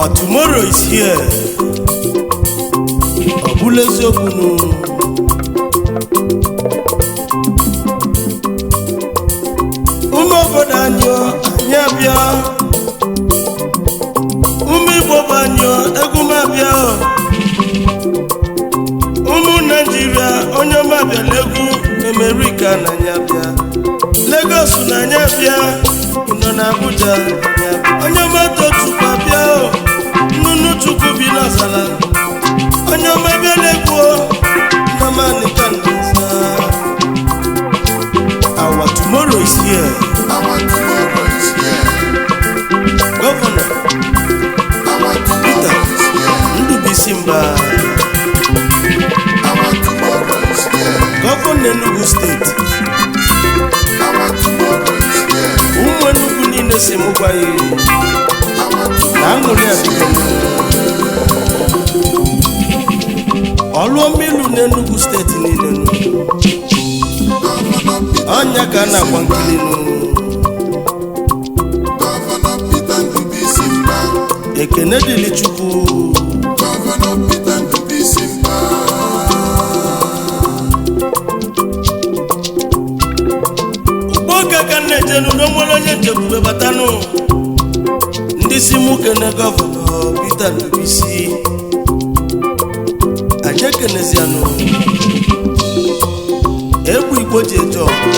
Our tomorrow is here. Abulezi okunu. Obodo anyị abịa. Ụmụ Igbo banyo egwu mabịa. Ụmụ Nigeria onye mabịa legwu America na nyabịa. Lagos na nyabịa. Nọ na Abuja onye mato chukwu abịa. Nnụnụ chukwu bi n'ọzara. Onye mabịa legwu na manika nza. Our tomorrow is here. Our tomorrow is here. Governor Dr.Peter Ndubuisi Mbah. Our tomorrow is here. Governor Enugu State. Our tomorrow is here. Ụmụ Enugu niile si mụ gwa ya na aṅụrị adịghị. Ọlụọ mmiri n'Enugu State niile nụ. Ọnya ka a na-agba nkiri nụ. Governor Peter Ndubuisi Mbah. Ekene dịrị Chukwu. Governor Peter Ndubuisi Mbah. Ụgbọka ka na-ejenu n'onwere onye nchekwube batanụ. Ndị si mụ kene Gọvanọ Peter Ndubuisi. Anyị ekenezianụ. Egwu Igbo ji eje ọgụ.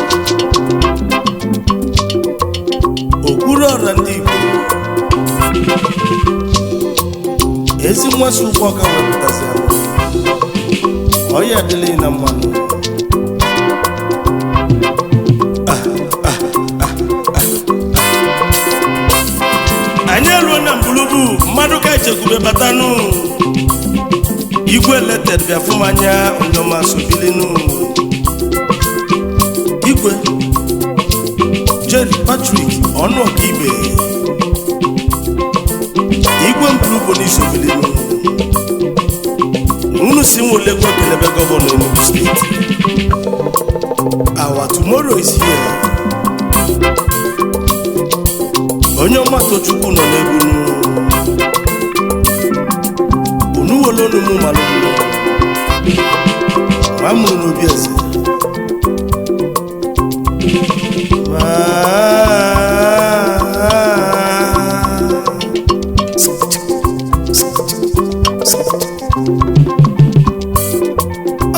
Okpuru ọra ndị Igbo. Ezi nwaso ụgbọka wepụtazianụ. Ọya adịlị na mmanụ. Anyị eruo na mbulubu mmadụ ka echekwube batanụ. Igwe elected bịa fụ m anya ndọma sobilinu. Igwe Jerry Patrick ọnụ ọkaibe. Igwe mbulubu n'isobilinu. Unu si nwolegwe kelebe gọvanọ Enugu State. Our tomorrow is here. Onye ọma Tochukwu nọ n'egwu. Unu wolo n'ụmụ malụ. Ma mụrụ n'obi eze.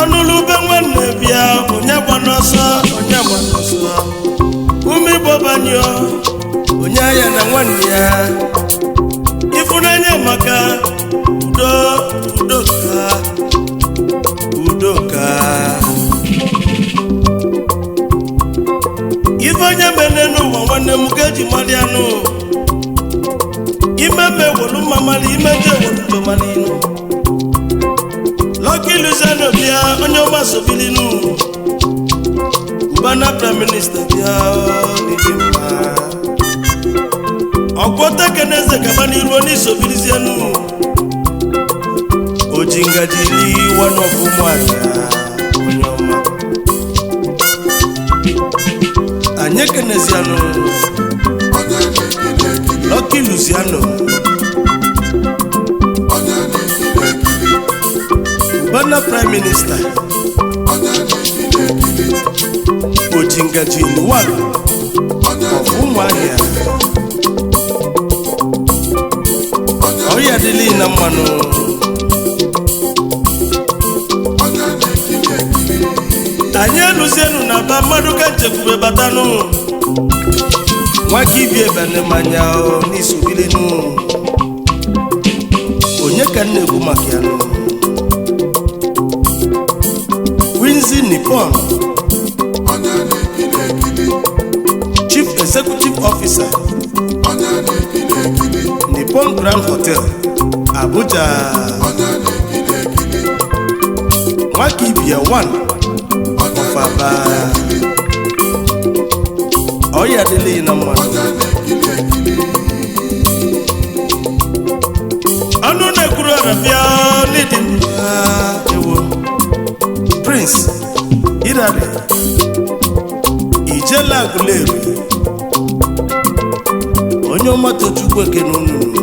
Ọnụlụbe nwanne bịa onye gba n'ọsọ. Ụmụ Igbo banyo onye ya na nwanne ya. Ịfụnanya maka udoka. Ife onye mene n'ụwa nwanne m ka eji mmadụ anụ. Ime mewolu mamali ime je wolu jomalinu. Lucky Luzano bịa onye ọma sobilinu. Ubana Prime Minister bịa n'iji mma. Ọkwọta keneze gaba n'iru onye isobilizienu. Oji ngajili one of ụmụaka onye ọma. Anyị kenezianụ. Lucky Luzano. Ubana Prime Minister. Oji ngajili one of ụmụaka. Ọya dịlị na mmanụ. Anyị anụzienụ na ba mmadụ ka nchekwube batanụ. Nwaka ibi ebene manya n'isobilinu. Onye ka na-ekwu maka ya nụ? Quincy Nippon, Chief Executive Officer, Nippon Grand Hotel, Abuja. Nwaka ibi ya one of Aba. Ọya adịlị na mmanụ. Ọnụ na-ekwuru ọrabịa n'ịdị mma ewo. Prince Irari Ijela Aguleri onye ọma Tochukwu ekene unu.